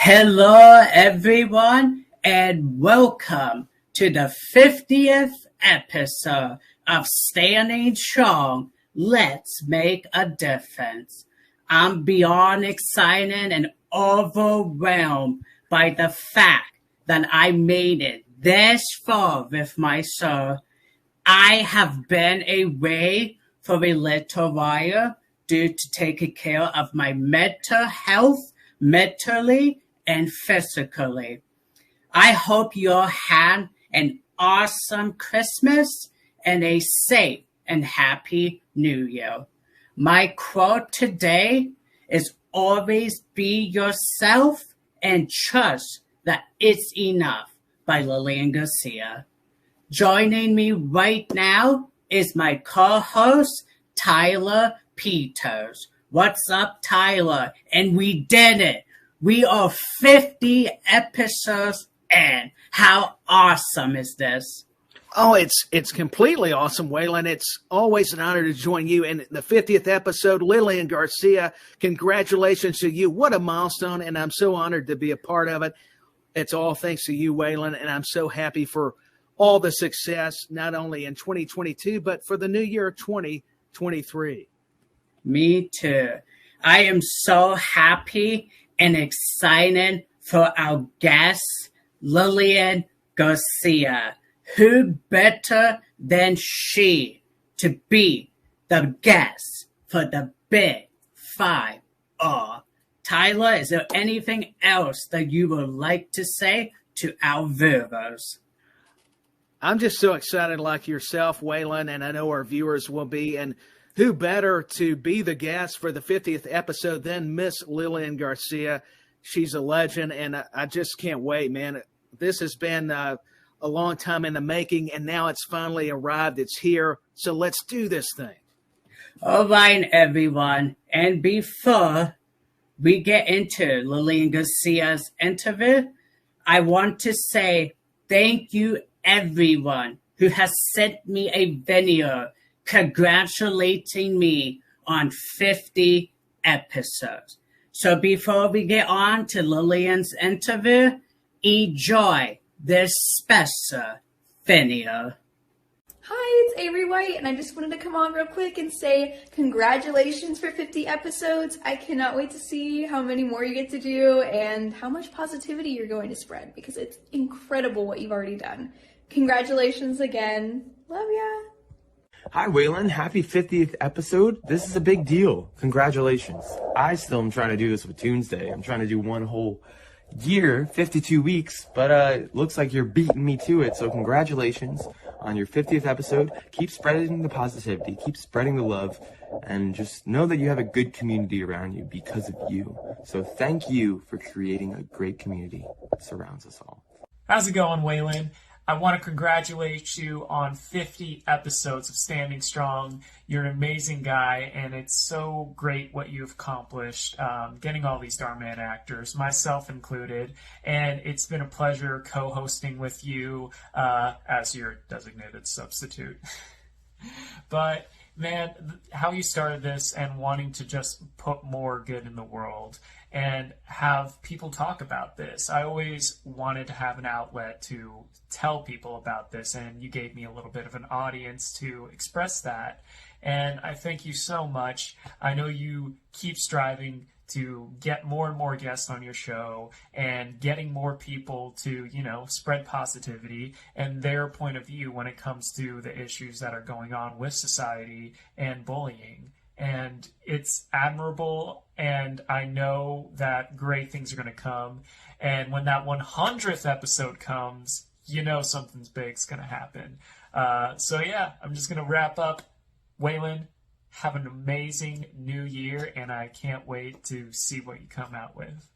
Hello, everyone, and welcome to the 50th episode of Standing Strong. Let's make a difference. I'm beyond excited and overwhelmed by the fact that I made it this far with my show. I have been away for a little while due to taking care of my mental health, mentally and physically. I hope you all had an awesome Christmas and a safe and happy New Year. My quote today is always be yourself and trust that it's enough by Lilian Garcia. Joining me right now is my co-host, Tyler Peters. What's up, Tyler? And we did it. We are 50 episodes in. How awesome is this? Oh, it's completely awesome, Waylon. It's always an honor to join you in the 50th episode. Lilian Garcia, congratulations to you. What a milestone, and I'm so honored to be a part of it. It's all thanks to you, Waylon, and I'm so happy for all the success, not only in 2022, but for the new year 2023. Me too. I am so happy and excited for our guest, Lilian Garcia. Who better than she to be the guest for the Big 5-0? Tyler, is there anything else that you would like to say to our viewers? I'm just so excited like yourself, Waylon, and I know our viewers will be. And who better to be the guest for the 50th episode than Miss Lilian Garcia? She's a legend, and I just can't wait, man. This has been a long time in the making, and now it's finally arrived. It's here, so let's do this thing. All right, everyone. And before we get into Lilian Garcia's interview, I want to say thank you, everyone who has sent me a video congratulating me on 50 episodes. So before we get on to Lilian's interview, enjoy this special video. Hi, it's Avery White, and I just wanted to come on real quick and say congratulations for 50 episodes. I cannot wait to see how many more you get to do and how much positivity you're going to spread, because it's incredible what you've already done. Congratulations again. Love ya. Hi, Waylon. Happy 50th episode. This is a big deal. Congratulations. I still am trying to do this with Tuesday. I'm trying to do one whole year, 52 weeks, but looks like you're beating me to it. So congratulations on your 50th episode. Keep spreading the positivity, keep spreading the love, and just know that you have a good community around you because of you. So thank you for creating a great community that surrounds us all. How's it going, Waylon? I want to congratulate you on 50 episodes of Standing Strong. You're an amazing guy, and it's so great what you've accomplished, getting all these Darman actors, myself included, and it's been a pleasure co-hosting with you as your designated substitute. But, man, how you started this and wanting to just put more good in the world and have people talk about this. I always wanted to have an outlet to tell people about this, and you gave me a little bit of an audience to express that. And I thank you so much. I know you keep striving to get more and more guests on your show and getting more people to, spread positivity and their point of view when it comes to the issues that are going on with society and bullying. And it's admirable, and I know that great things are going to come. And when that 100th episode comes, something's big's going to happen. So yeah, I'm just going to wrap up. Waylon, have an amazing new year, and I can't wait to see what you come out with.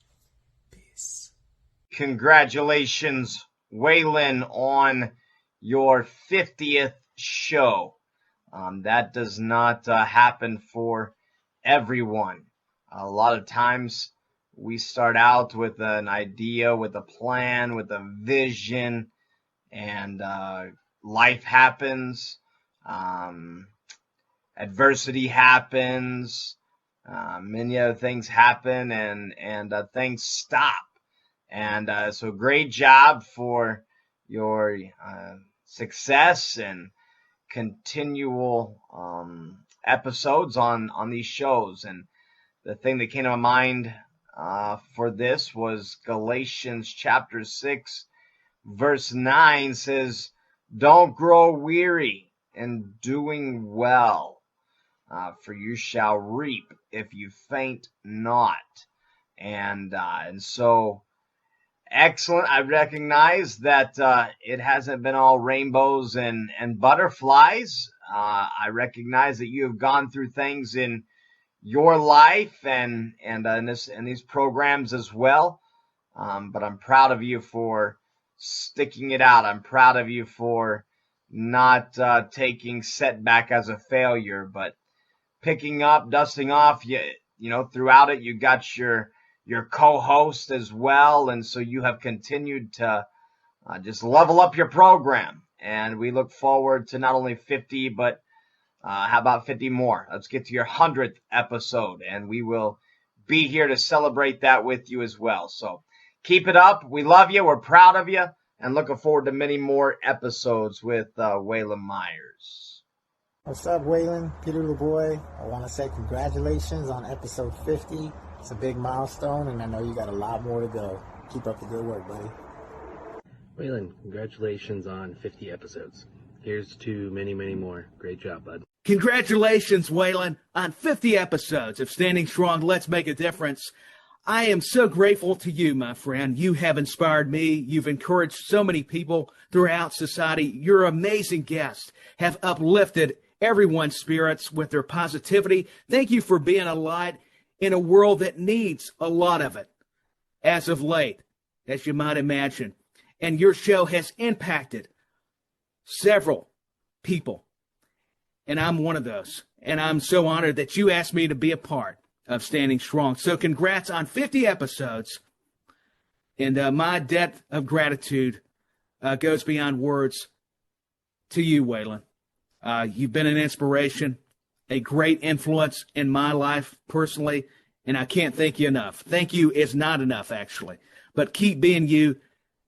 Peace. Congratulations, Waylon, on your 50th show. That does not happen for everyone. A lot of times we start out with an idea, with a plan, with a vision, and life happens. Adversity happens. Many other things happen, and things stop. And so great job for your success and continual episodes on these shows. And the thing that came to my mind for this was Galatians chapter 6, verse 9 says, "Don't grow weary in doing well, for you shall reap if you faint not." And so excellent. I recognize that it hasn't been all rainbows and butterflies. I recognize that you have gone through things in your life and in these programs as well. But I'm proud of you for sticking it out. I'm proud of you for not taking setback as a failure, but picking up, dusting off. You know, throughout it, you got your co-host as well, and so you have continued to just level up your program. And we look forward to not only 50, but how about 50 more? Let's get to your 100th episode, and we will be here to celebrate that with you as well. So keep it up. We love you. We're proud of you, and looking forward to many more episodes with Waylon Myers. What's up, Waylon? Peter LeBoy. I want to say congratulations on episode 50. It's a big milestone, and I know you got a lot more to go. Keep up the good work, buddy. Waylon, congratulations on 50 episodes. Here's to many, many more. Great job, bud. Congratulations, Waylon, on 50 episodes of Standing Strong, Let's Make a Difference. I am so grateful to you, my friend. You have inspired me. You've encouraged so many people throughout society. Your amazing guests have uplifted everyone's spirits with their positivity. Thank you for being a light in a world that needs a lot of it as of late, as you might imagine. And your show has impacted several people, and I'm one of those. And I'm so honored that you asked me to be a part of Standing Strong. So congrats on 50 episodes. And my debt of gratitude goes beyond words to you, Waylon. You've been an inspiration, a great influence in my life personally, and I can't thank you enough. Thank you is not enough, actually. But keep being you,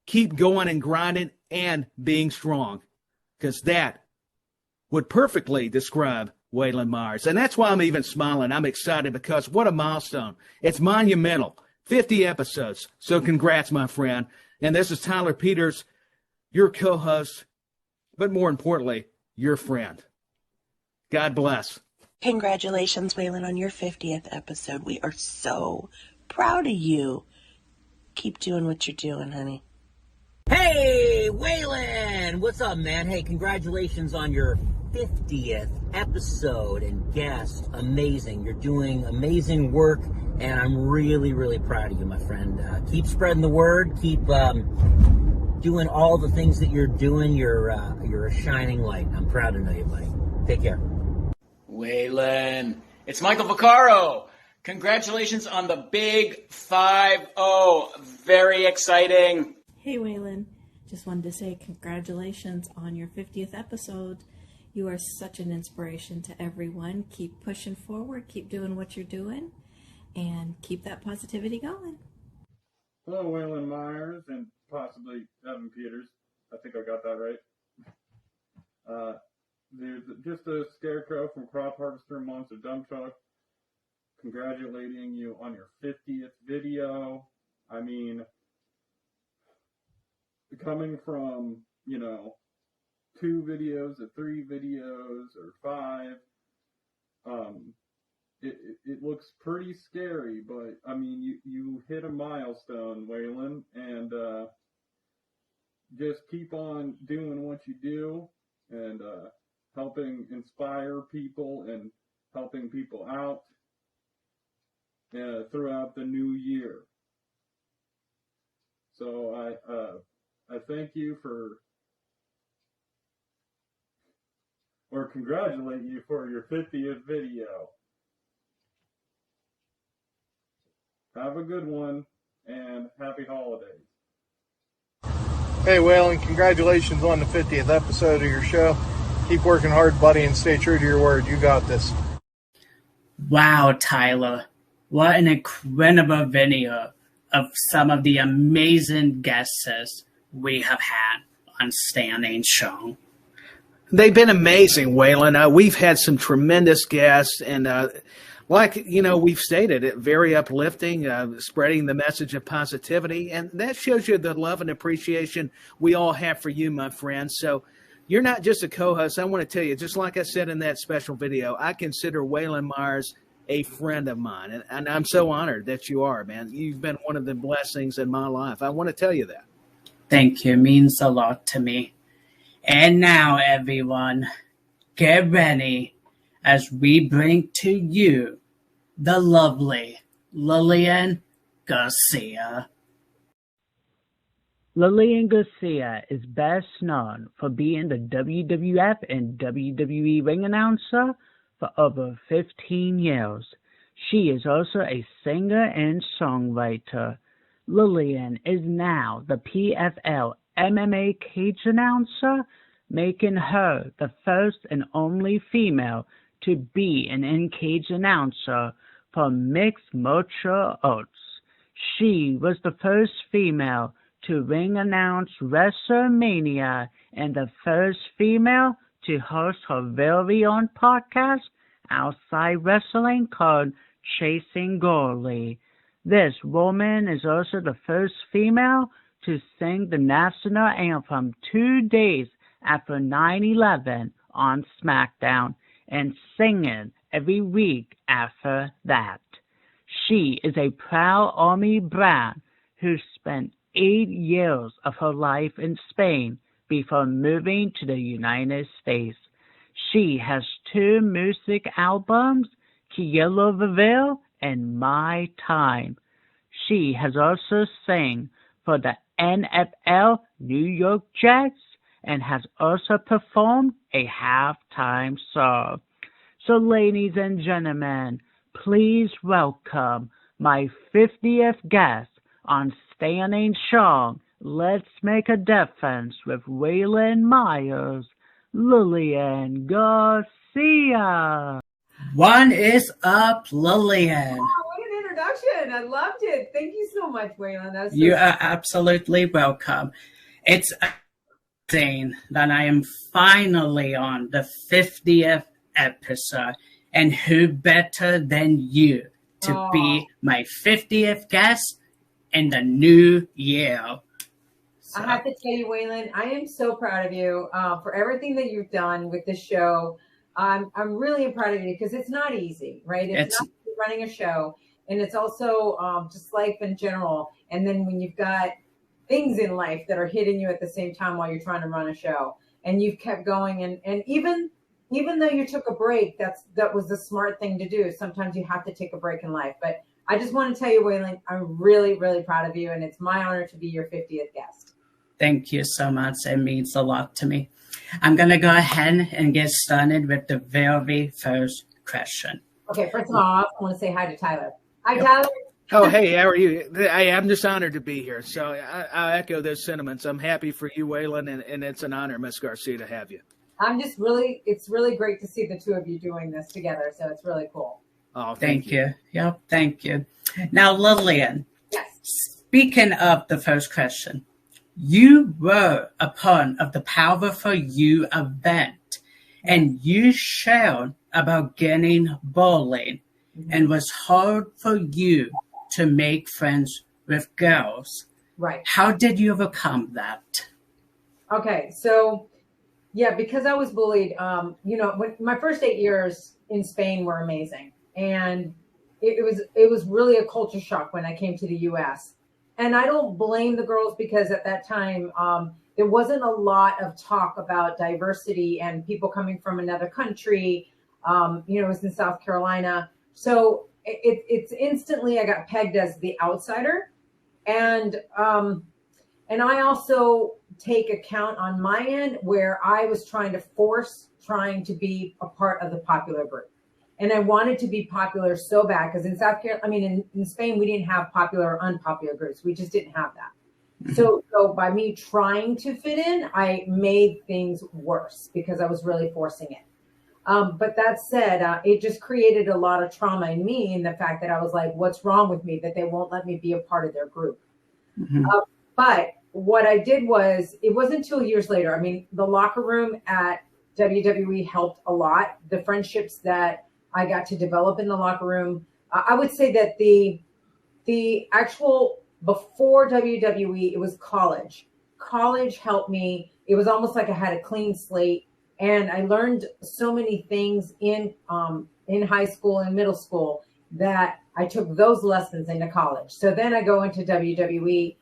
keep going and grinding and being strong, because that would perfectly describe Waylon Myers. And that's why I'm even smiling. I'm excited because what a milestone. It's monumental. 50 episodes. So congrats, my friend. And this is Tyler Peters, your co-host, but more importantly, your friend. God bless. Congratulations, Waylon, on your 50th episode. We are so proud of you. Keep doing what you're doing, honey. Hey, Waylon! What's up, man? Hey, congratulations on your 50th episode and guest. Amazing. You're doing amazing work, and I'm really, really proud of you, my friend. Keep spreading the word. Keep doing all the things that you're doing. You're a shining light. I'm proud to know you, buddy. Take care. Waylon, it's Michael Vaccaro. Congratulations on the big 5-0. Very exciting. Hey, Waylon. Just wanted to say congratulations on your 50th episode. You are such an inspiration to everyone. Keep pushing forward, keep doing what you're doing, and keep that positivity going. Hello, Waylon Myers and possibly Evan Peters. I think I got that right. Just a scarecrow from Crop Harvester Monster Dump Truck. Congratulating you on your 50th video. I mean, coming from, 2 videos to 3 videos or 5, it looks pretty scary, but I mean, you hit a milestone, Waylon, and just keep on doing what you do and helping inspire people and helping people out throughout the new year. So I thank you or congratulate you for your 50th video. Have a good one, and happy holidays. Hey, Waylon, congratulations on the 50th episode of your show. Keep working hard, buddy, and stay true to your word. You got this. Wow, Tyler. What an incredible video. of some of the amazing guests we have had on Standing Strong. They've been amazing, Waylon. We've had some tremendous guests, and we've stated, very uplifting, spreading the message of positivity, and that shows you the love and appreciation we all have for you, my friend. So you're not just a co-host. I want to tell you, just like I said in that special video, I consider Waylon Myers a friend of mine, and I'm so honored that you are, man. You've been one of the blessings in my life. I want to tell you that. Thank you. It means a lot to me. And now, everyone, get ready as we bring to you the lovely Lilian Garcia. Lilian Garcia is best known for being the WWF and WWE Ring Announcer for over 15 years. She is also a singer and songwriter. Lilian is now the PFL MMA Cage Announcer, making her the first and only female to be an in-cage announcer for mixed martial arts. She was the first female to ring announce Wrestlemania and the first female to host her very own podcast outside wrestling called Chasing Goalie. This woman is also the first female to sing the national anthem 2 days after 9/11 on Smackdown and singing every week after that. She is a proud army brat who spent 8 years of her life in Spain before moving to the United States. She has 2 music albums, Quiero, Vivir, and My Time. She has also sang for the NFL New York Jets and has also performed a halftime song. So, ladies and gentlemen, please welcome my 50th guest on Standing Strong, Let's Make a Difference with Waylon Myers, Lilian Garcia. What is up, Lilian? Oh, what an introduction. I loved it. Thank you so much, Waylon. You are absolutely welcome. It's amazing that I am finally on the 50th episode, and who better than you to be my 50th guest in the new year. So. I have to tell you, Waylon, I am so proud of you for everything that you've done with this show. I'm really proud of you because it's not easy, right? It's not running a show, and it's also just life in general. And then when you've got things in life that are hitting you at the same time while you're trying to run a show, and you've kept going, and even though you took a break, that was the smart thing to do. Sometimes you have to take a break in life. But I just want to tell you, Waylon, I'm really, really proud of you, and it's my honor to be your 50th guest. Thank you so much. It means a lot to me. I'm going to go ahead and get started with the very first question. Okay, first of all, I want to say hi to Tyler. Hi, Tyler. Oh, hey, how are you? I'm just honored to be here. So I echo those sentiments. I'm happy for you, Waylon, and it's an honor, Miss Garcia, to have you. It's really great to see the two of you doing this together. So it's really cool. Oh, thank you. Yep, thank you. Now, Lilian, yes. Speaking of the first question, you were a part of the Power for You event, and you shared about getting bullied, and was hard for you to make friends with girls. Right. How did you overcome that? Okay, so yeah, because I was bullied, my first 8 years in Spain were amazing, and it was really a culture shock when I came to the U.S. And I don't blame the girls because at that time, there wasn't a lot of talk about diversity and people coming from another country. It was in South Carolina. So it's instantly, I got pegged as the outsider. And I also take account on my end where I was trying to be a part of the popular group. And I wanted to be popular so bad because in Spain, we didn't have popular or unpopular groups. We just didn't have that. So by me trying to fit in, I made things worse because I was really forcing it. But that said, it just created a lot of trauma in me, in the fact that I was like, what's wrong with me that they won't let me be a part of their group? But what I did was, it wasn't until years later. I mean, the locker room at WWE helped a lot. The friendships that I got to develop in the locker room. I would say that the actual, before WWE, it was college. College helped me. It was almost like I had a clean slate, and I learned so many things in high school and middle school that I took those lessons into college. So then I go into WWE,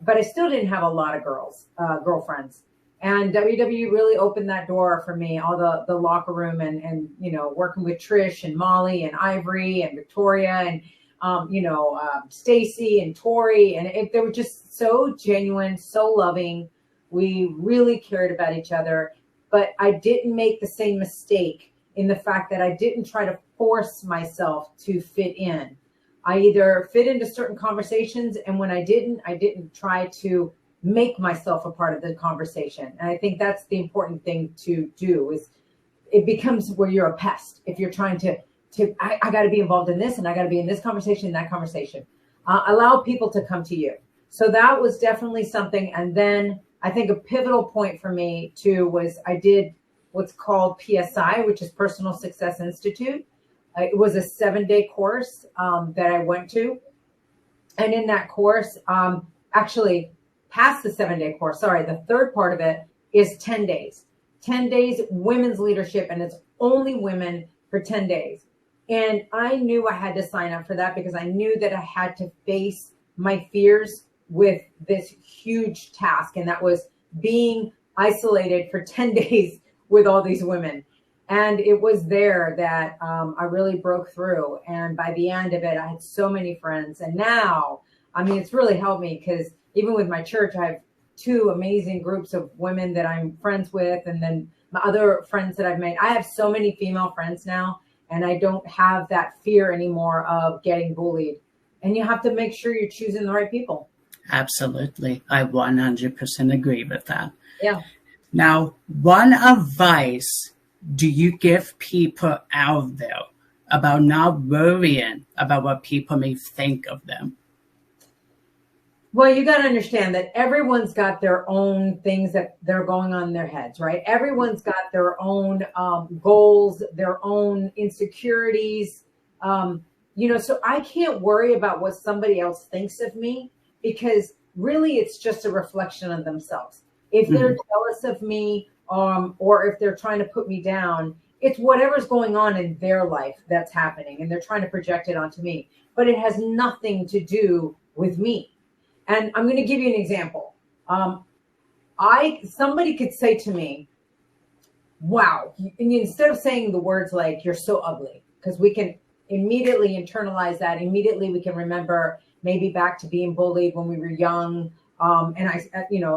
but I still didn't have a lot of girlfriends. And WWE really opened that door for me, all the locker room and you know, working with Trish and Molly and Ivory and Victoria and Stacy and Tori, and they were just so genuine, so loving. We really cared about each other, but I didn't make the same mistake in the fact that I didn't try to force myself to fit in. I either fit into certain conversations, and when I didn't try to make myself a part of the conversation. And I think that's the important thing to do, is it becomes where you're a pest. If you're trying to I got to be involved in this, and I got to be in this conversation, that conversation. Allow people to come to you. So that was definitely something. And then I think a pivotal point for me too was I did what's called PSI, which is Personal Success Institute. It was a 7-day course that I went to. And in that course, actually past the 7-day course, the third part of it is 10 days. 10 days women's leadership, and it's only women for 10 days. And I knew I had to sign up for that because I knew that I had to face my fears with this huge task. And that was being isolated for 10 days with all these women. And it was there that I really broke through. And by the end of it, I had so many friends. And now, I mean, it's really helped me, because even with my church, I have 2 amazing groups of women that I'm friends with. And then my other friends that I've made. I have so many female friends now. And I don't have that fear anymore of getting bullied. And you have to make sure you're choosing the right people. Absolutely. I 100% agree with that. Yeah. Now, what advice do you give people out there about not worrying about what people may think of them? Well, you got to understand that everyone's got their own things that they're going on in their heads, right? Everyone's got their own goals, their own insecurities. So I can't worry about what somebody else thinks of me, because really it's just a reflection of themselves. If they're jealous of me, or if they're trying to put me down, it's whatever's going on in their life that's happening, and they're trying to project it onto me. But it has nothing to do with me. And I'm going to give you an example. Somebody could say to me, wow, and instead of saying the words like, you're so ugly, because we can immediately internalize that. Immediately we can remember maybe back to being bullied when we were young. And I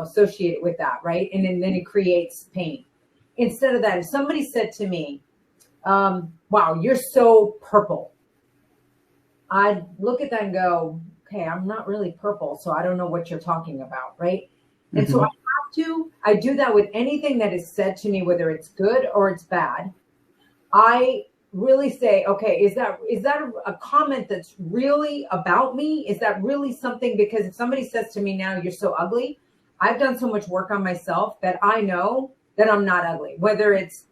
associate it with that, right? And then it creates pain. Instead of that, if somebody said to me, wow, you're so purple, I'd look at that and go, okay, I'm not really purple, so I don't know what you're talking about, right? And so I do that with anything that is said to me, whether it's good or it's bad. I really say, okay, is that a comment that's really about me? Is that really something? Because if somebody says to me now, you're so ugly, I've done so much work on myself that I know that I'm not ugly. Whether it's,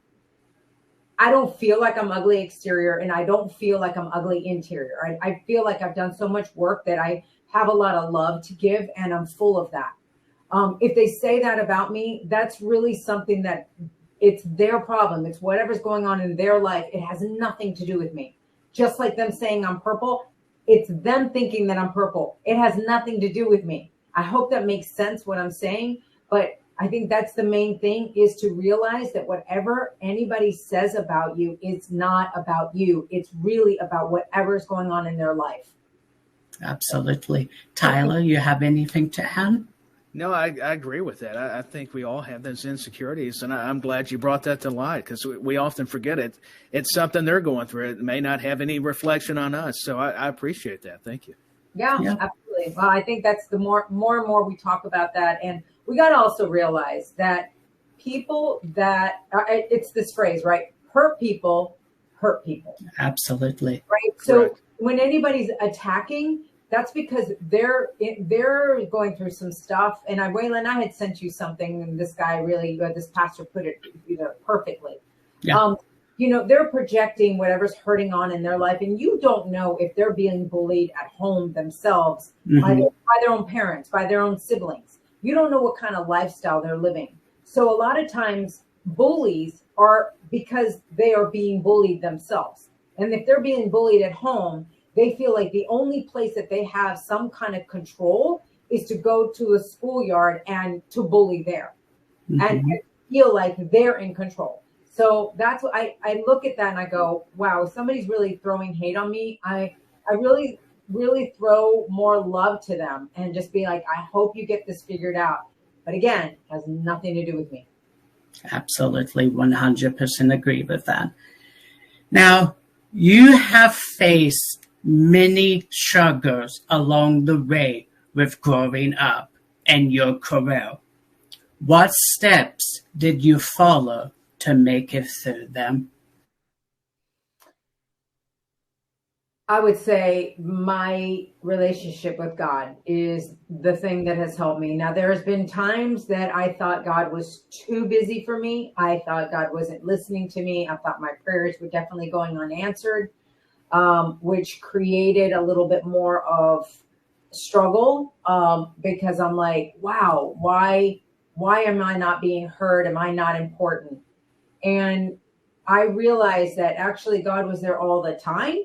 I don't feel like I'm ugly exterior, and I don't feel like I'm ugly interior. I feel like I've done so much work that I have a lot of love to give, and I'm full of that. If they say that about me, that's really something that it's their problem. It's whatever's going on in their life. It has nothing to do with me. Just like them saying I'm purple, it's them thinking that I'm purple. It has nothing to do with me. I hope that makes sense what I'm saying, but I think that's the main thing, is to realize that whatever anybody says about you, it's not about you. It's really about whatever's going on in their life. Absolutely. Tyler, you have anything to add? No, I agree with that. I think we all have those insecurities, and I'm glad you brought that to light, because we often forget it. It's something they're going through. It may not have any reflection on us, so I appreciate that. Thank you. Yeah, absolutely. Well, I think that's the more and more we talk about that, and we got to also realize that people that it's this phrase, right? hurt people hurt people. Absolutely. Right. So when anybody's attacking, that's because they're going through some stuff. And Waylon, I had sent you something, and this guy really, this pastor put it perfectly. Yeah. They're projecting whatever's hurting on in their life, and you don't know if they're being bullied at home themselves by their own parents, by their own siblings. You don't know what kind of lifestyle they're living. So a lot of times bullies are because they are being bullied themselves. And if they're being bullied at home, they feel like the only place that they have some kind of control is to go to a schoolyard and to bully there and feel like they're in control. So that's what I look at that and I go, wow, if somebody's really throwing hate on me, I really, really throw more love to them and just be like, I hope you get this figured out. But again, it has nothing to do with me. Absolutely, 100% agree with that. Now, you have faced many struggles along the way with growing up and your career. What steps did you follow to make it through them? I would say my relationship with God is the thing that has helped me. Now, there has been times that I thought God was too busy for me. I thought God wasn't listening to me. I thought my prayers were definitely going unanswered, which created a little bit more of struggle because I'm like, wow, why am I not being heard? Am I not important? And I realized that actually God was there all the time.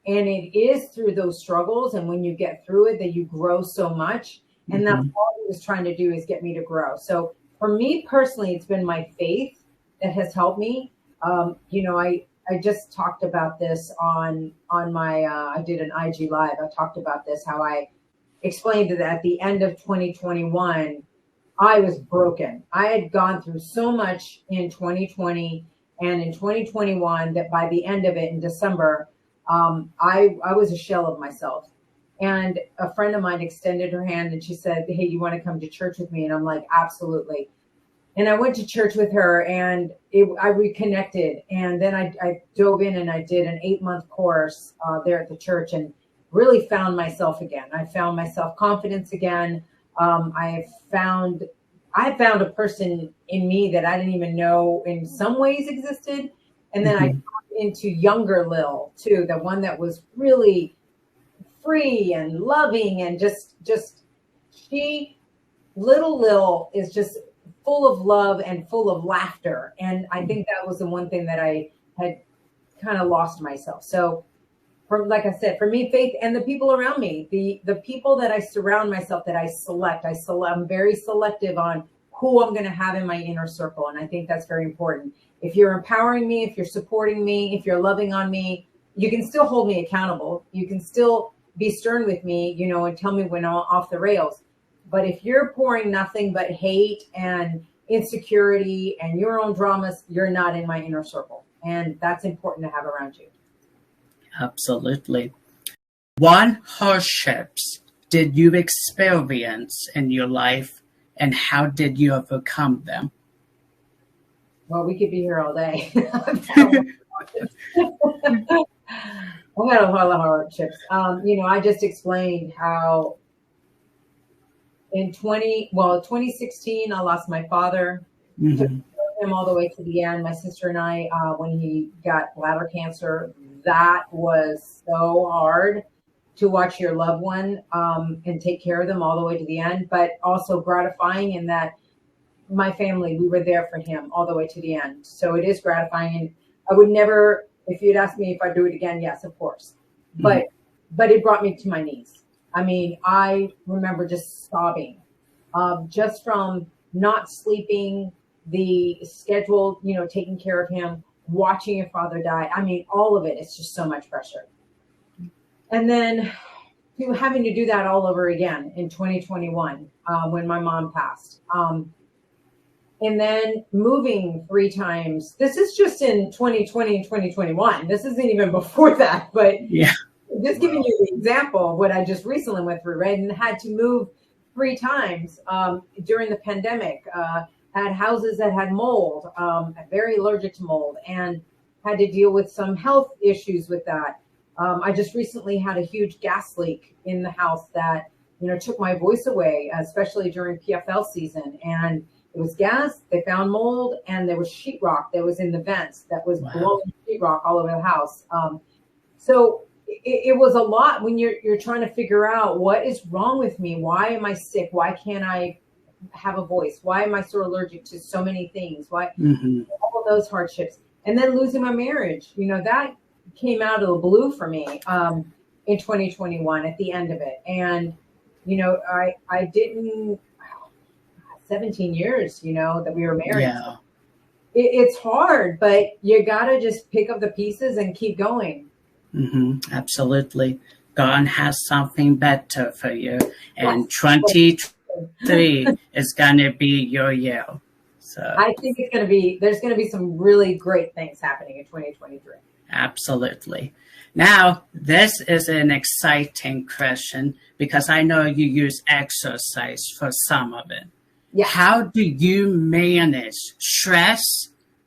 And it is through those struggles. And when you get through it, that you grow so much. And that's all he was trying to do, is get me to grow. So for me personally, it's been my faith that has helped me. I just talked about this on my, I did an IG Live. I talked about this, how I explained that at the end of 2021, I was broken. I had gone through so much in 2020 and in 2021 that by the end of it in December, I was a shell of myself. And a friend of mine extended her hand and she said, hey, you want to come to church with me? And I'm like, absolutely. And I went to church with her and I reconnected. And then I dove in and I did an 8-month course there at the church and really found myself again. I found my self-confidence again. I found a person in me that I didn't even know in some ways existed. And then I got into younger Lil too, the one that was really free and loving and just little Lil is just full of love and full of laughter. And I think that was the one thing that I had kind of lost myself. So like I said, for me, faith and the people around me, the people that I surround myself, that I select, I'm very selective on who I'm going to have in my inner circle. And I think that's very important. If you're empowering me, if you're supporting me, if you're loving on me, you can still hold me accountable. You can still be stern with me, and tell me when I'm off the rails. But if you're pouring nothing but hate and insecurity and your own dramas, you're not in my inner circle. And that's important to have around you. Absolutely. What hardships did you experience in your life and how did you overcome them? Well, we could be here all day. I've had a lot of hardships. I just explained how in 2016, I lost my father. Took him all the way to the end. My sister and I, when he got bladder cancer, that was so hard to watch your loved one and take care of them all the way to the end, but also gratifying in that my family, we were there for him all the way to the end. So it is gratifying. And I would never, if you'd ask me if I'd do it again, yes, of course. But it brought me to my knees. I mean, I remember just sobbing, just from not sleeping, the schedule, taking care of him, watching your father die. I mean, all of it, it's just so much pressure. And then having to do that all over again in 2021 when my mom passed. And then moving 3 times. This is just in 2020 and 2021. This isn't even before that, but just giving you the example of what I just recently went through, right? And had to move 3 times during the pandemic. Had houses that had mold, very allergic to mold. And had to deal with some health issues with that. I just recently had a huge gas leak in the house that, took my voice away, especially during PFL season. And it was gas, they found mold, and there was sheetrock that was in the vents that was blowing sheetrock all over the house. So it was a lot when you're trying to figure out what is wrong with me. Why am I sick? Why can't I have a voice? Why am I so allergic to so many things? Why all of those hardships? And then losing my marriage, that came out of the blue for me in 2021 at the end of it. And, I didn't, 17 years, that we were married. Yeah. It's hard, but you got to just pick up the pieces and keep going. Absolutely. God has something better for you. And 2023 is going to be your year. So I think there's going to be some really great things happening in 2023. Absolutely. Now, this is an exciting question because I know you use exercise for some of it. Yeah. How do you manage stress,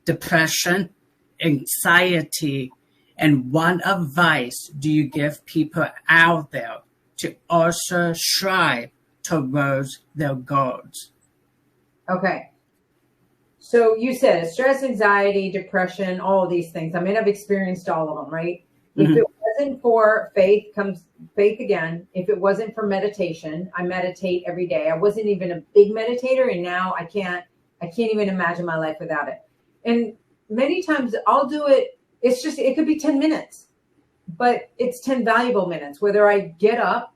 depression, anxiety, and what advice do you give people out there to also strive towards their goals? Okay. So you said stress, anxiety, depression, all of these things. I mean, I've experienced all of them, right? If it wasn't for faith, comes faith again. If it wasn't for meditation, I meditate every day. I wasn't even a big meditator, and now I can't even imagine my life without it. And many times I'll do it. It could be 10 minutes, but it's 10 valuable minutes. Whether I get up,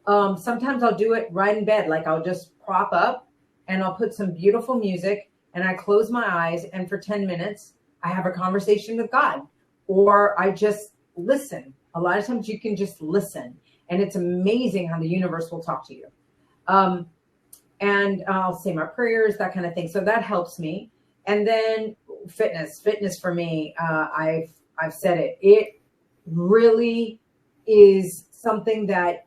sometimes I'll do it right in bed. Like I'll just prop up and I'll put some beautiful music and I close my eyes. And for 10 minutes, I have a conversation with God, or I just listen. A lot of times you can just listen, and it's amazing how the universe will talk to you. And I'll say my prayers, that kind of thing. So that helps me. And then fitness for me, I've said it. It really is something that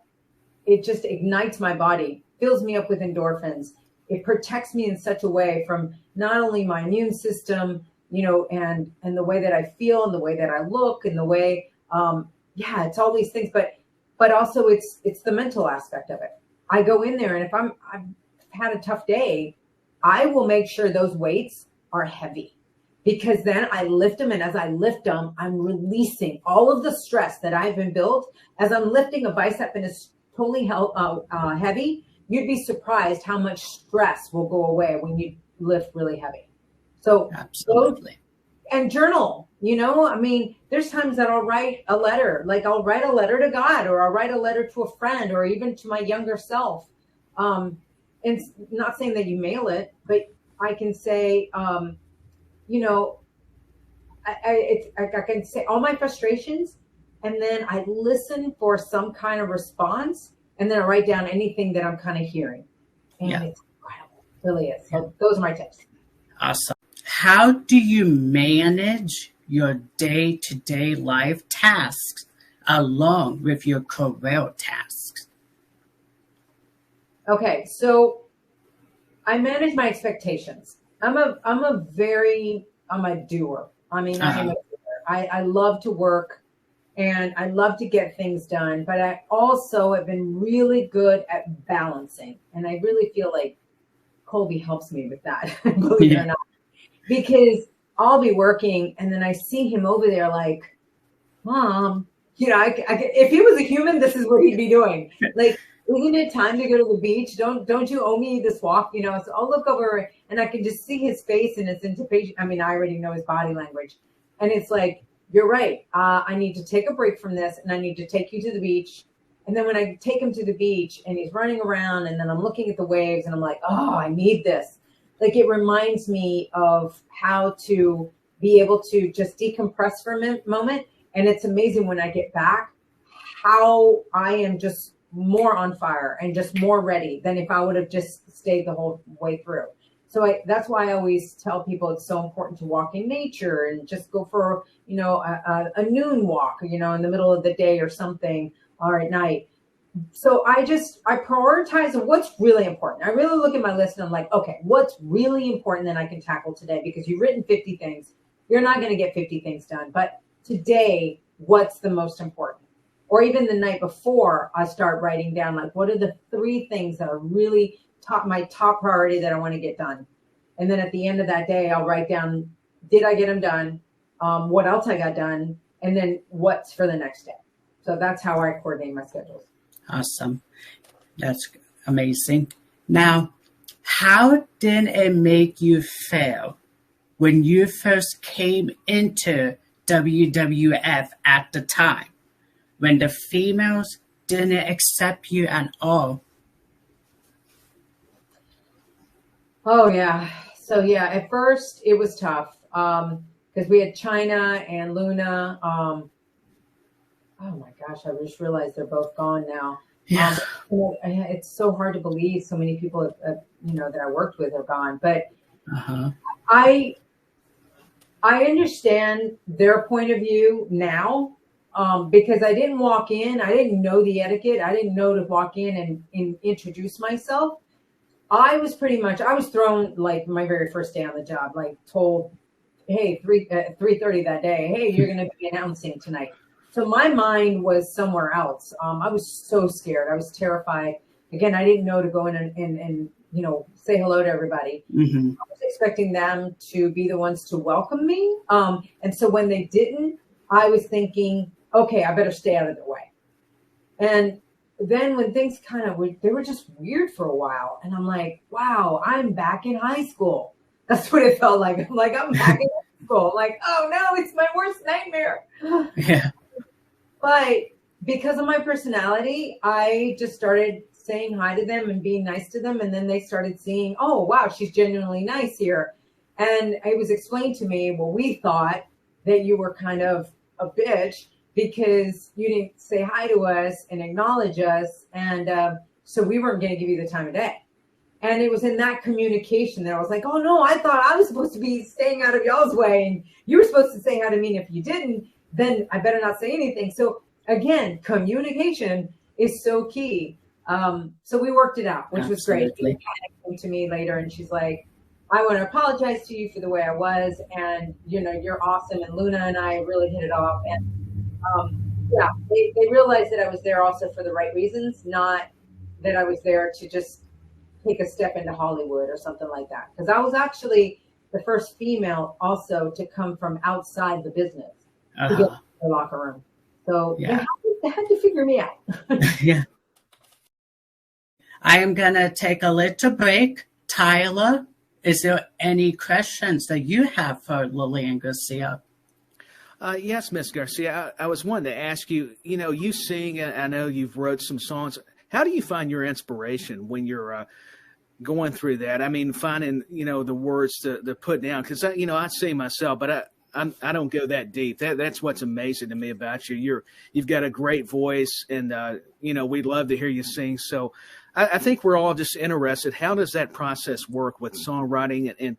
it just ignites my body, fills me up with endorphins. It protects me in such a way from not only my immune system, and the way that I feel and the way that I look and the way, it's all these things, but also it's the mental aspect of it. I go in there, and if I've had a tough day, I will make sure those weights are heavy, because then I lift them. And as I lift them, I'm releasing all of the stress that I've been built. As I'm lifting a bicep and it's totally heavy, you'd be surprised how much stress will go away when you lift really heavy. So absolutely. And journal, I mean, there's times that I'll write a letter, like I'll write a letter to God, or I'll write a letter to a friend, or even to my younger self. And not saying that you mail it, but I can say, I can say all my frustrations, and then I listen for some kind of response, and then I write down anything that I'm kind of hearing. And it's incredible. It really is. So those are my tips. Awesome. How do you manage your day-to-day life tasks along with your career tasks? Okay, so I manage my expectations. I'm a doer. I mean, I love to work and I love to get things done, but I also have been really good at balancing. And I really feel like Colby helps me with that, believe it or not, because I'll be working and then I see him over there like, Mom, if he was a human, this is what he'd be doing. Like, isn't it time to go to the beach? Don't you owe me this walk? So I'll look over and I can just see his face and his anticipation. I mean, I already know his body language. And it's like, you're right. I need to take a break from this and I need to take you to the beach. And then when I take him to the beach and he's running around and then I'm looking at the waves and I'm like, oh, I need this. Like, it reminds me of how to be able to just decompress for a moment. And it's amazing when I get back how I am just more on fire and just more ready than if I would have just stayed the whole way through. So that's why I always tell people it's so important to walk in nature and just go for, a noon walk, in the middle of the day or something, or at night. So I prioritize what's really important. I really look at my list and I'm like, okay, what's really important that I can tackle today? Because you've written 50 things. you're not going to get 50 things done. But today, what's the most important? Or even the night before, I start writing down, like, what are the 3 things that are really my top priority that I want to get done? And then at the end of that day, I'll write down, did I get them done? What else I got done? And then what's for the next day. So that's how I coordinate my schedules. Awesome. That's amazing. Now, how did it make you feel when you first came into WWF at the time, when the females didn't accept you at all? Oh, yeah. So, yeah, at first it was tough because we had China and Luna. Oh, my gosh, I just realized they're both gone now. Yeah. It's so hard to believe so many people, that I worked with are gone. But I understand their point of view now because I didn't walk in. I didn't know the etiquette. I didn't know to walk in and introduce myself. I was thrown like my very first day on the job, like told, hey, 3:30 that day, hey, you're going to be announcing tonight. So my mind was somewhere else. I was so scared. I was terrified. Again, I didn't know to go in and say hello to everybody. Mm-hmm. I was expecting them to be the ones to welcome me. And so when they didn't, I was thinking, okay, I better stay out of their way. And then when things they were just weird for a while. And I'm like, wow, I'm back in high school. That's what it felt like. I'm like, I'm back in high school. I'm like, oh no, it's my worst nightmare. Yeah. But because of my personality, I just started saying hi to them and being nice to them. And then they started seeing, oh, wow, she's genuinely nice here. And it was explained to me, well, we thought that you were kind of a bitch because you didn't say hi to us and acknowledge us. And so we weren't going to give you the time of day. And it was in that communication that I was like, oh, no, I thought I was supposed to be staying out of y'all's way. And you were supposed to say hi to me. And if you didn't, then I better not say anything. So again, communication is so key. So we worked it out, which was great. She came to me later and she's like, I want to apologize to you for the way I was. And, you're awesome. And Luna and I really hit it off. And they realized that I was there also for the right reasons, not that I was there to just take a step into Hollywood or something like that. Because I was actually the first female also to come from outside the business to get to the locker room. So they had to figure me out. Yeah. I am going to take a little break. Tyler, is there any questions that you have for Lilian Garcia? Yes, Miss Garcia. I was wanting to ask you, you sing, and I know you've wrote some songs. How do you find your inspiration when you're going through that? I mean, finding, the words to put down. Because, I sing myself, but I don't go that deep. That's what's amazing to me about you. You've got a great voice, and we'd love to hear you sing. So I think we're all just interested. How does that process work with songwriting and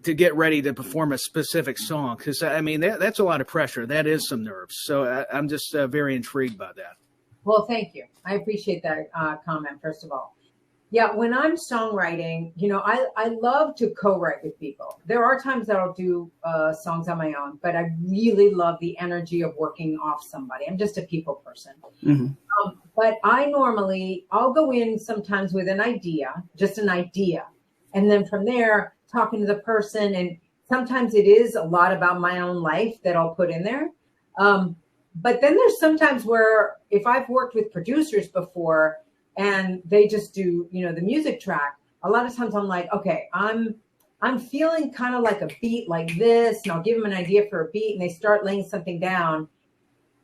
to get ready to perform a specific song? Because that's a lot of pressure. That is some nerves. So I'm just very intrigued by that. Well, thank you. I appreciate that comment. First of all. Yeah, when I'm songwriting, I love to co-write with people. There are times that I'll do songs on my own, but I really love the energy of working off somebody. I'm just a people person. Mm-hmm. But I'll go in sometimes with an idea, just an idea. And then from there, talking to the person. And sometimes it is a lot about my own life that I'll put in there. But then there's sometimes where if I've worked with producers before, and they just do, the music track, a lot of times I'm like, okay, I'm feeling kind of like a beat like this, and I'll give them an idea for a beat, and they start laying something down.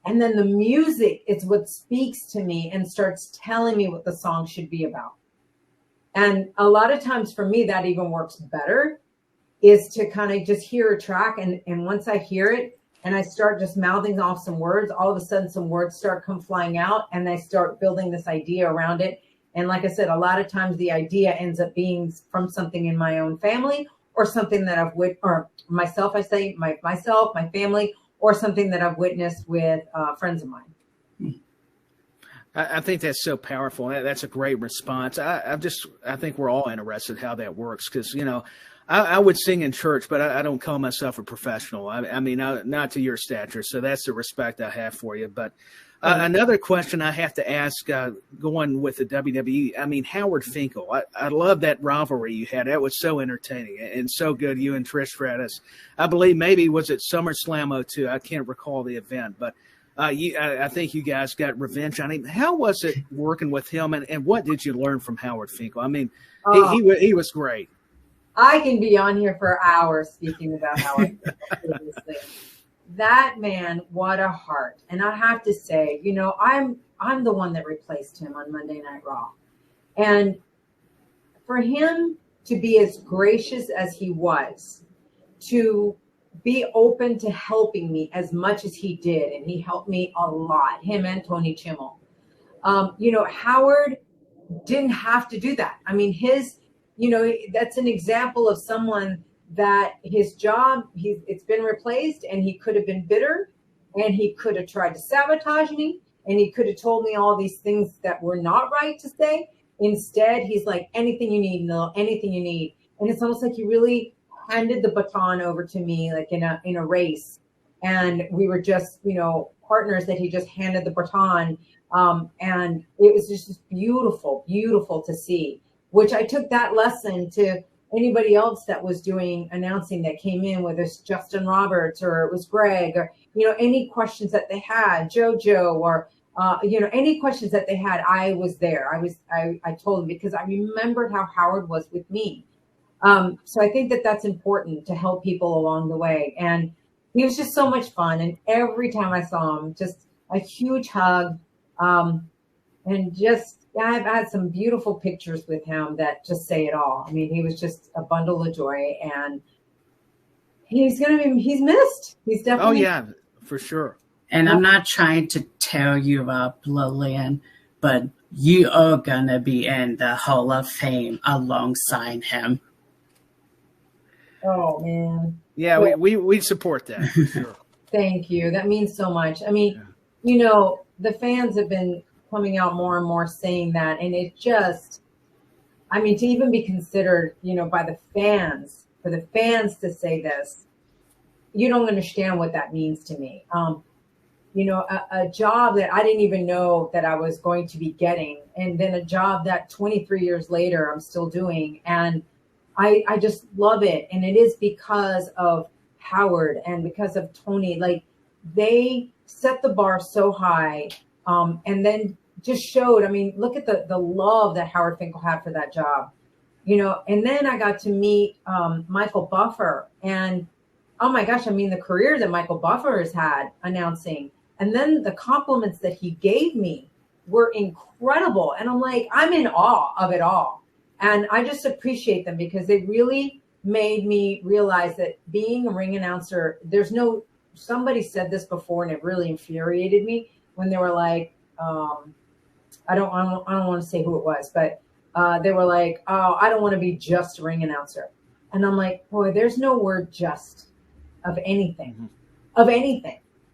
And then the music is what speaks to me and starts telling me what the song should be about. And a lot of times for me, that even works better, is to kind of just hear a track. And once I hear it, and I start just mouthing off some words, all of a sudden some words start come flying out, and I start building this idea around it. And like I said, a lot of times the idea ends up being from something in my own family, or something that myself, my family, or something that I've witnessed with friends of mine. I think that's so powerful. That's a great response. I think we're all interested how that works because, you know, I would sing in church, but I don't call myself a professional. I mean, not to your stature. So that's the respect I have for you. But another question I have to ask, going with the WWE, I mean, Howard Finkel, I love that rivalry you had. That was so entertaining and so good, you and Trish Stratus. I believe maybe was it SummerSlam 02? I can't recall the event, but I think you guys got revenge on him. How was it working with him, and what did you learn from Howard Finkel? I mean, he was great. I can be on here for hours speaking about Howard Finkel. That man, what a heart. And I have to say, you know, I'm the one that replaced him on Monday Night Raw. And for him to be as gracious as he was, to be open to helping me as much as he did, and he helped me a lot, him and Tony Chimmel. You know, Howard didn't have to do that. I mean, you know, that's an example of someone that his job, it's been replaced, and he could have been bitter, and he could have tried to sabotage me, and he could have told me all these things that were not right to say. Instead, he's like, anything you need, Nil, anything you need. And it's almost like he really handed the baton over to me, like in a race. And we were just, you know, partners that he just handed the baton. And it was just beautiful, beautiful to see, which I took that lesson to anybody else that was doing announcing that came in, whether it's Justin Roberts or it was Greg, or, you know, any questions that they had, JoJo, or, you know, any questions that they had, I was there. I told them because I remembered how Howard was with me. So I think that that's important to help people along the way. And he was just so much fun. And every time I saw him, just a huge hug. And just, I've had some beautiful pictures with him that just say it all. I mean, he was just a bundle of joy, and he's missed. He's definitely. Oh yeah, for sure. And I'm not trying to tear you up, Lilian, but you are going to be in the Hall of Fame alongside him. Oh, man. Yeah, we support that for sure. Thank you. That means so much. I mean, you know, the fans have been coming out more and more saying that, and it just, I mean, to even be considered, you know, by the fans, for the fans to say this, you don't understand what that means to me. You know, a job that I didn't even know that I was going to be getting, and then a job that 23 years later I'm still doing, and I just love it. And it is because of Howard and because of Tony. Like, they set the bar so high, and then just showed, I mean, look at the love that Howard Finkel had for that job, you know. And then I got to meet Michael Buffer, and oh my gosh, I mean, the career that Michael Buffer has had announcing, and then the compliments that he gave me were incredible. And I'm like, I'm in awe of it all. And I just appreciate them because they really made me realize that being a ring announcer, somebody said this before, and it really infuriated me when they were like, I don't want to say who it was, but they were like, oh, I don't want to be just a ring announcer. And I'm like, boy, there's no word just of anything,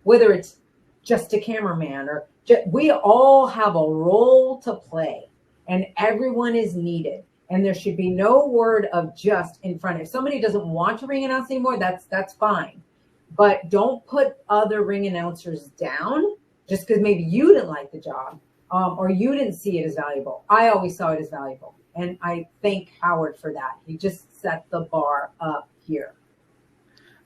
whether it's just a cameraman or we all have a role to play, and everyone is needed. And there should be no word of just in front. If somebody doesn't want to ring announce anymore, that's fine. But don't put other ring announcers down just because maybe you didn't like the job or you didn't see it as valuable. I always saw it as valuable. And I thank Howard for that. He just set the bar up here.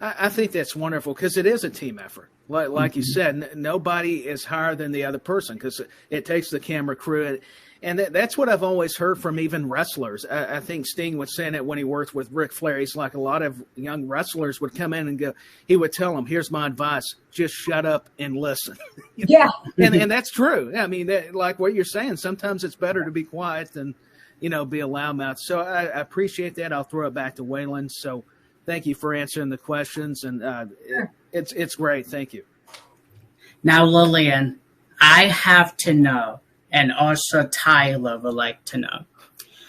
I think that's wonderful because it is a team effort. Like you said, nobody is higher than the other person because it takes the camera crew. And that's what I've always heard from even wrestlers. I think Sting was saying it when he worked with Ric Flair. He's like, a lot of young wrestlers would come in and go, he would tell them, here's my advice, just shut up and listen. Yeah. And that's true. I mean, like what you're saying, sometimes it's better to be quiet than, you know, be a loudmouth. So I appreciate that. I'll throw it back to Waylon. So thank you for answering the questions. And it's great. Thank you. Now, Lilian, I have to know, and also Tyler would like to know,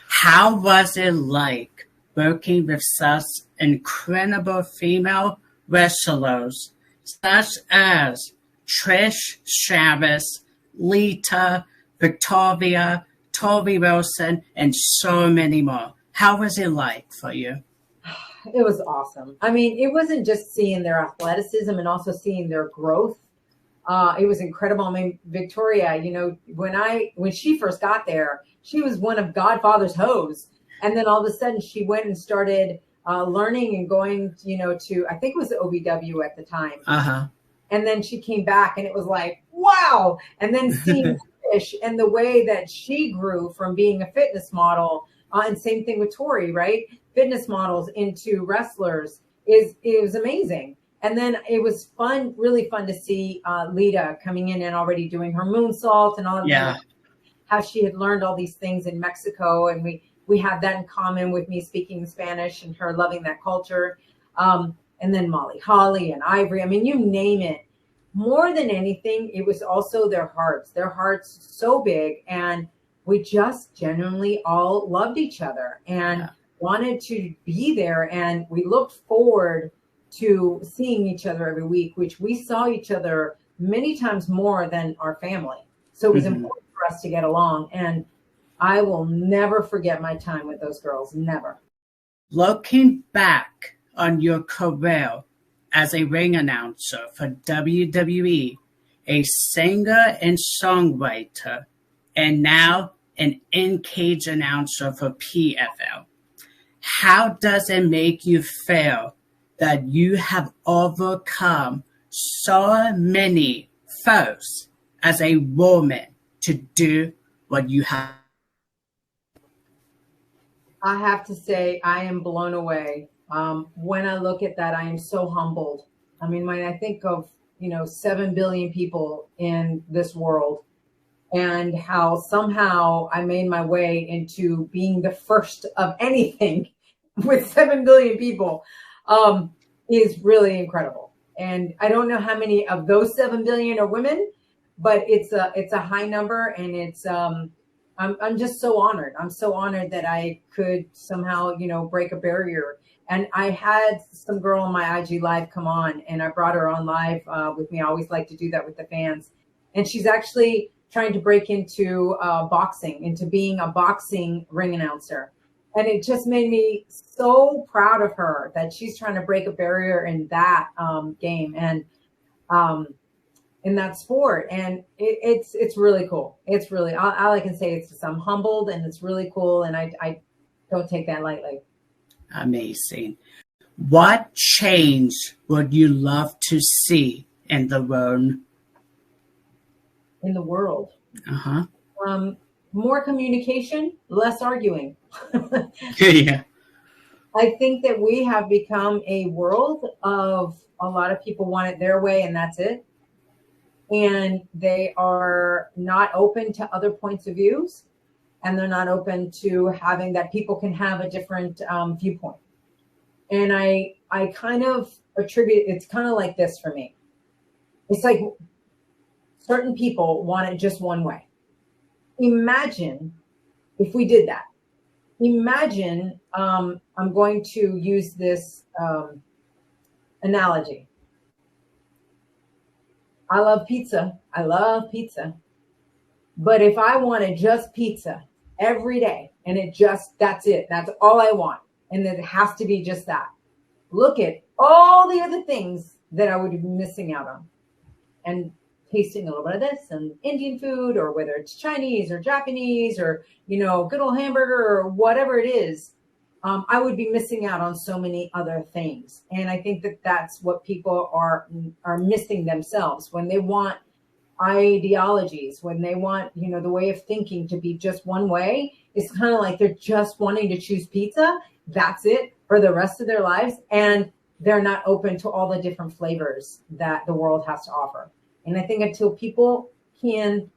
how was it like working with such incredible female wrestlers such as Trish Stratus, Lita, Victoria, Tori Wilson, and so many more. How was it like for you? It was awesome. I mean, it wasn't just seeing their athleticism and also seeing their growth. It was incredible. I mean, Victoria, you know, when she first got there, she was one of Godfather's hoes. And then all of a sudden she went and started learning and going, you know, to, I think it was OVW at the time. Uh-huh. And then she came back and it was like, wow. And then seeing Fish and the way that she grew from being a fitness model, and same thing with Tori, right? Fitness models into wrestlers is amazing. And then it was fun, really fun to see Lita coming in and already doing her moonsault and all of that. How she had learned all these things in Mexico. And we have that in common with me speaking Spanish and her loving that culture. And then Molly Holly and Ivory. I mean, you name it. More than anything, it was also their hearts. Their hearts so big. And we just genuinely all loved each other and wanted to be there. And we looked forward to seeing each other every week, which we saw each other many times more than our family. So it was important for us to get along. And I will never forget my time with those girls. Never. Looking back on your career as a ring announcer for WWE, a singer and songwriter, and now an in-cage announcer for PFL, how does it make you feel that you have overcome so many foes as a woman to do what you have? I have to say, I am blown away. When I look at that, I am so humbled. I mean, when I think of, 7 billion people in this world and how somehow I made my way into being the first of anything with 7 billion people, is really incredible. And I don't know how many of those 7 billion are women, but it's a high number, and it's, I'm just so honored. I'm so honored that I could somehow, break a barrier. And I had some girl on my IG live come on, and I brought her on live with me. I always like to do that with the fans. And she's actually trying to break into boxing, into being a boxing ring announcer. And it just made me so proud of her that she's trying to break a barrier in that game and in that sport. And it's really cool. It's really, all I can say is just I'm humbled, and it's really cool. And I don't take that lightly. Amazing. What change would you love to see in the world? In the world? Uh-huh. More communication, less arguing. Yeah. I think that we have become a world of a lot of people want it their way, and that's it. And they are not open to other points of views, and they're not open to having that people can have a different viewpoint. And I kind of attribute, it's kind of like this for me. It's like certain people want it just one way. Imagine if we did that. Imagine, I'm going to use this analogy. I love pizza. I love pizza. But if I wanted just pizza every day, and that's it, that's all I want, and it has to be just that, look at all the other things that I would be missing out on. And tasting a little bit of this and Indian food, or whether it's Chinese or Japanese or, good old hamburger or whatever it is, I would be missing out on so many other things. And I think that that's what people are missing themselves when they want ideologies, when they want, the way of thinking to be just one way. It's kind of like they're just wanting to choose pizza. That's it for the rest of their lives. And they're not open to all the different flavors that the world has to offer. And I think until people can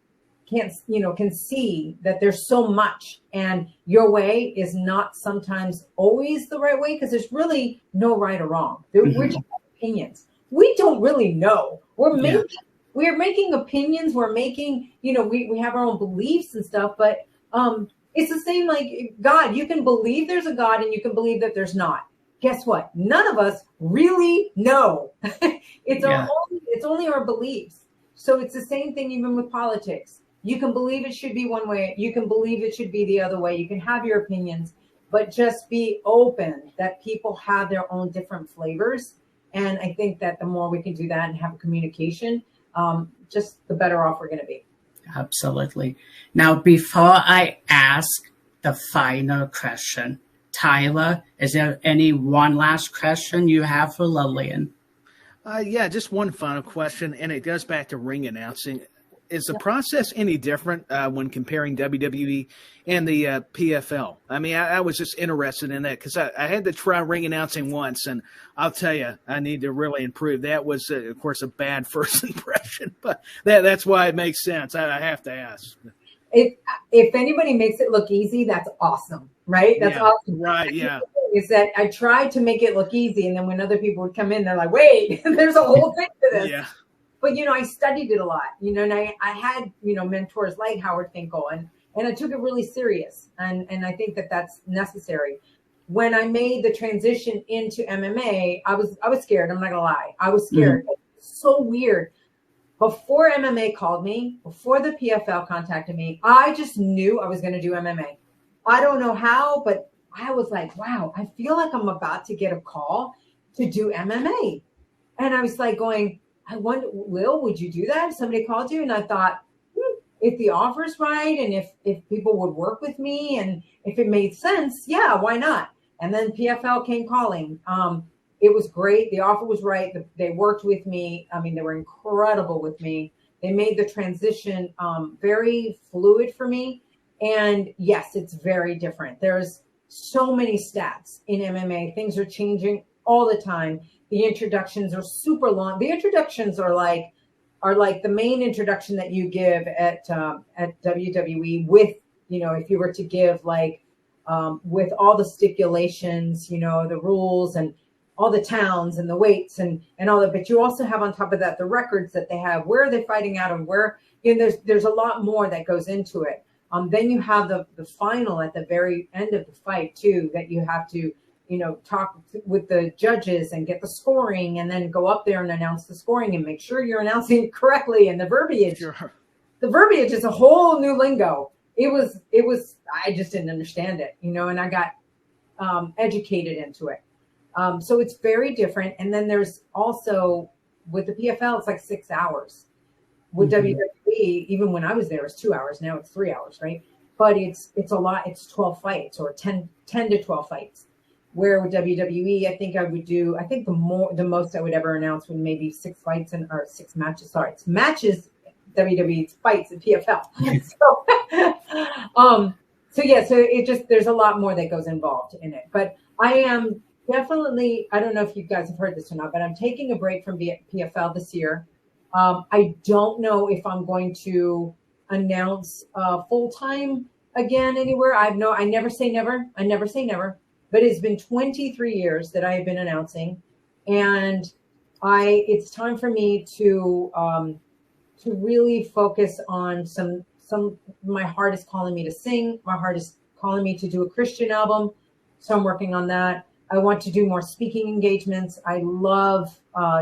see that there's so much, and your way is not sometimes always the right way, because there's really no right or wrong. We're just opinions. We don't really know. We're making opinions. We're making, we have our own beliefs and stuff, but it's the same like God. You can believe there's a God, and you can believe that there's not. Guess what? None of us really know. It's only our beliefs. So it's the same thing even with politics. You can believe it should be one way. You can believe it should be the other way. You can have your opinions, but just be open that people have their own different flavors. And I think that the more we can do that and have a communication, just the better off we're going to be. Absolutely. Now, before I ask the final question, Tyler, is there any one last question you have for Lilian? Yeah, just one final question, and it goes back to ring announcing. Is the process any different when comparing WWE and the PFL? I mean, I was just interested in that because I had to try ring announcing once, and I'll tell you, I need to really improve. That was, of course, a bad first impression, but that's why it makes sense. I have to ask. If anybody makes it look easy, that's awesome, right? That's awesome. Right, yeah. Is that I tried to make it look easy, and then when other people would come in, they're like, wait, there's a whole thing to this. Yeah. But, I studied it a lot, and I had, mentors like Howard Finkel, and I took it really serious. And I think that that's necessary. When I made the transition into MMA, I was scared. I'm not gonna lie. I was scared. It's so weird. Before MMA called me, before the PFL contacted me, I just knew I was going to do MMA. I don't know how, but I was like, wow, I feel like I'm about to get a call to do MMA. And I was like going, I wonder, Lil, would you do that if somebody called you? And I thought, if the offer's right and if people would work with me and if it made sense, yeah, why not? And then PFL came calling. It was great. The offer was right. They worked with me. I mean, they were incredible with me. They made the transition very fluid for me. And yes, it's very different. There's so many stats in MMA. Things are changing all the time. The introductions are super long. The introductions are like the main introduction that you give at WWE with, if you were to give with all the stipulations, the rules and all the towns and the weights and all that. But you also have on top of that the records that they have. Where are they fighting out of? Where there's a lot more that goes into it. Then you have the final at the very end of the fight too, that you have to talk with the judges and get the scoring, and then go up there and announce the scoring and make sure you're announcing it correctly. And the verbiage, the verbiage is a whole new lingo. It was. I just didn't understand it, and I got educated into it. So it's very different. And then there's also with the PFL, it's like 6 hours. With WWE, even when I was there, it was 2 hours. Now it's 3 hours, right? But it's a lot. It's 12 fights or 10 to 12 fights. Where with WWE, I think the most I would ever announce would maybe 6 fights or 6 matches. Sorry, it's matches. WWE fights at PFL. So it just, there's a lot more that goes involved in it. But I am definitely, I don't know if you guys have heard this or not, but I'm taking a break from PFL this year. I don't know if I'm going to announce full-time again anywhere. I never say never. I never say never. But it's been 23 years that I have been announcing, and it's time for me to really focus on some. My heart is calling me to sing. My heart is calling me to do a Christian album, so I'm working on that. I want to do more speaking engagements. I love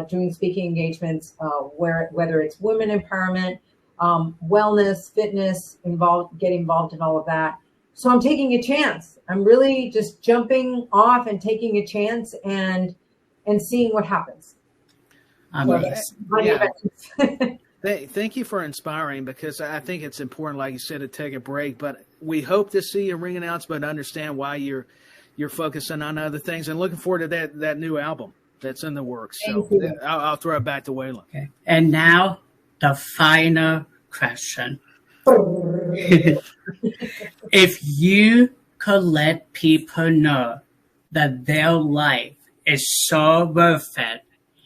doing speaking engagements, whether it's women empowerment, wellness, fitness, get involved in all of that. So I'm taking a chance. I'm really just jumping off and taking a chance and seeing what happens. Thank you for inspiring, because I think it's important, like you said, to take a break. But we hope to see a ring announcement, understand why you're focusing on other things, and looking forward to that new album that's in the works. So I'll throw it back to Waylon. Okay. And now the final question. If you could let people know that their life is so worth it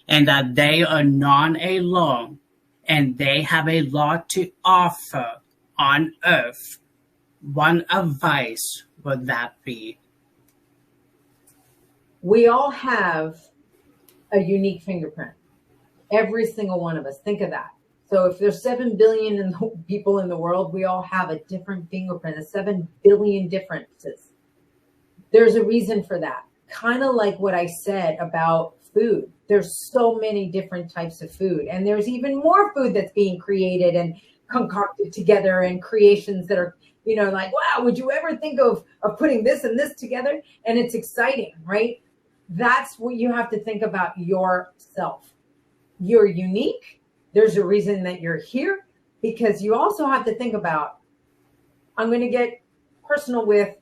and that they are not alone and they have a lot to offer on earth, what advice would that be? We all have a unique fingerprint. Every single one of us. Think of that. So if there's 7 billion people in the world, we all have a different fingerprint, 7 billion differences. There's a reason for that. Kind of like what I said about food. There's so many different types of food, and there's even more food that's being created and concocted together and creations that are, you know, like, wow, would you ever think of putting this and this together? And it's exciting, right? That's what you have to think about yourself. You're unique. There's a reason that you're here, because you also have to think about, I'm going to get personal with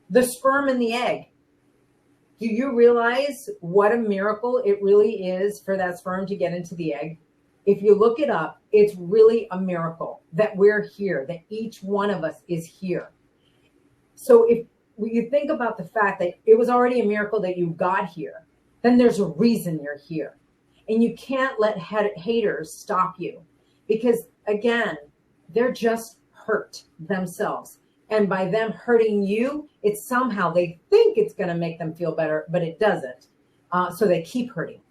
the sperm and the egg. Do you realize what a miracle it really is for that sperm to get into the egg? If you look it up, it's really a miracle that we're here, that each one of us is here. So if you think about the fact that it was already a miracle that you got here, then there's a reason you're here. And you can't let haters stop you, because again, they're just hurt themselves. And by them hurting you, it's somehow they think it's going to make them feel better, but it doesn't. So they keep hurting.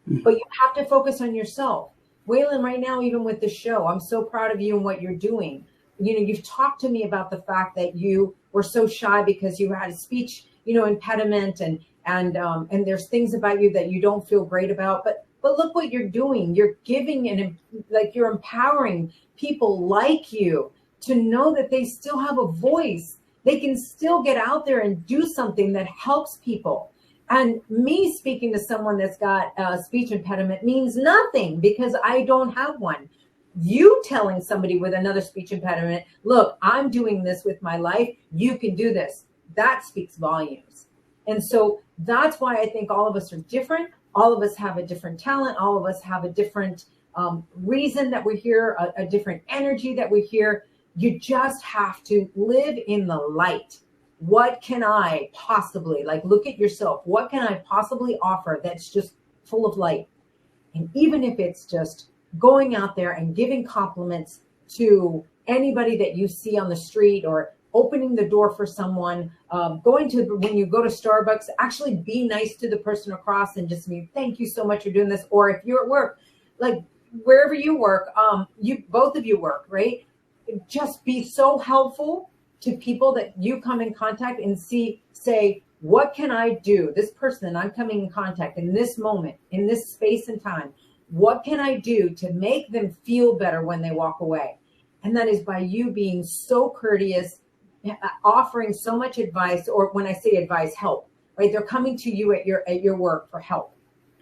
But you have to focus on yourself. Waylon, right now, even with the show, I'm so proud of you and what you're doing. You know, you've talked to me about the fact that you were so shy because you had a speech, you know, impediment, and there's things about you that you don't feel great about. But look what you're doing. You're giving and like you're empowering people like you to know that they still have a voice. They can still get out there and do something that helps people. And me speaking to someone that's got a speech impediment means nothing, because I don't have one. You telling somebody with another speech impediment, look, I'm doing this with my life, you can do this, that speaks volumes. And so that's why I think all of us are different. All of us have a different talent. All of us have a different reason that we're here, a different energy that we're here. You just have to live in the light. What can I possibly, like, look at yourself. What can I possibly offer that's just full of light? And even if it's just going out there and giving compliments to anybody that you see on the street, or opening the door for someone, when you go to Starbucks, actually be nice to the person across and just mean, thank you so much for doing this. Or if you're at work, like wherever you work, both of you work, right? Just be so helpful to people that you come in contact and say, what can I do? This person that I'm coming in contact in this moment, in this space and time, what can I do to make them feel better when they walk away? And that is by you being so courteous, offering so much advice, or when I say advice, help, right? They're coming to you at your work for help.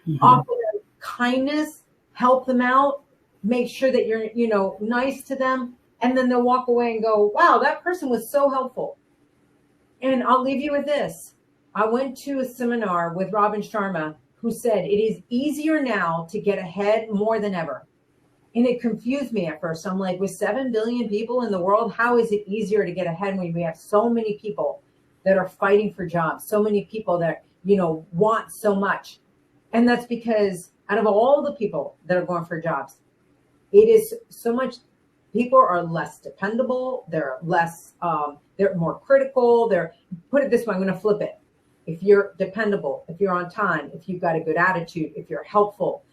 Mm-hmm. Offer them kindness, help them out, make sure that you're, nice to them. And then they'll walk away and go, wow, that person was so helpful. And I'll leave you with this. I went to a seminar with Robin Sharma, who said it is easier now to get ahead more than ever. And it confused me at first. I'm like, with 7 billion people in the world, how is it easier to get ahead when we have so many people that are fighting for jobs, so many people that, want so much? And that's because out of all the people that are going for jobs, it is so much. People are less dependable. They're less, they're more critical. Put it this way, I'm going to flip it. If you're dependable, if you're on time, if you've got a good attitude, if you're helpful,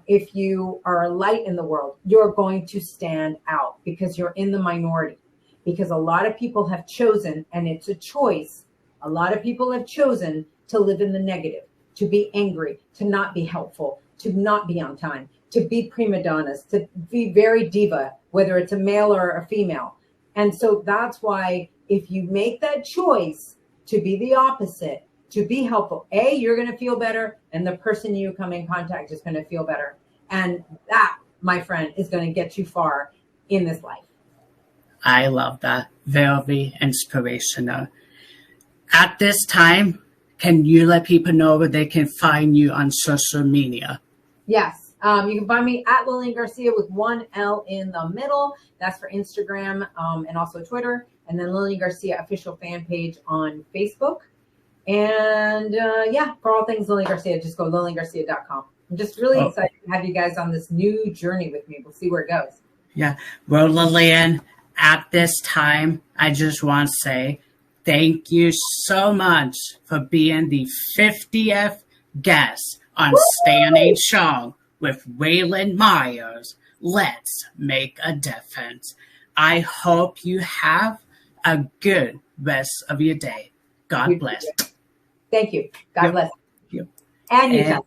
if you are a light in the world, you're going to stand out because you're in the minority. Because a lot of people have chosen, and it's a choice, a lot of people have chosen to live in the negative, to be angry, to not be helpful, to not be on time, to be prima donnas, to be very diva, whether it's a male or a female. And so that's why if you make that choice to be the opposite, to be helpful, you're going to feel better, and the person you come in contact is going to feel better. And that, my friend, is going to get you far in this life. I love that. Very inspirational. At this time, can you let people know where they can find you on social media? Yes. You can find me at Lilian Garcia with one L in the middle. That's for Instagram and also Twitter. And then Lilian Garcia official fan page on Facebook. And for all things Lilian Garcia, just go liliangarcia.com. I'm just really excited to have you guys on this new journey with me. We'll see where it goes. Yeah. Well, Lilian, at this time, I just want to say thank you so much for being the 50th guest on Standing Strong with Waylon Myers. Let's make a difference. I hope you have a good rest of your day. God bless. Thank you. God bless. You. And you.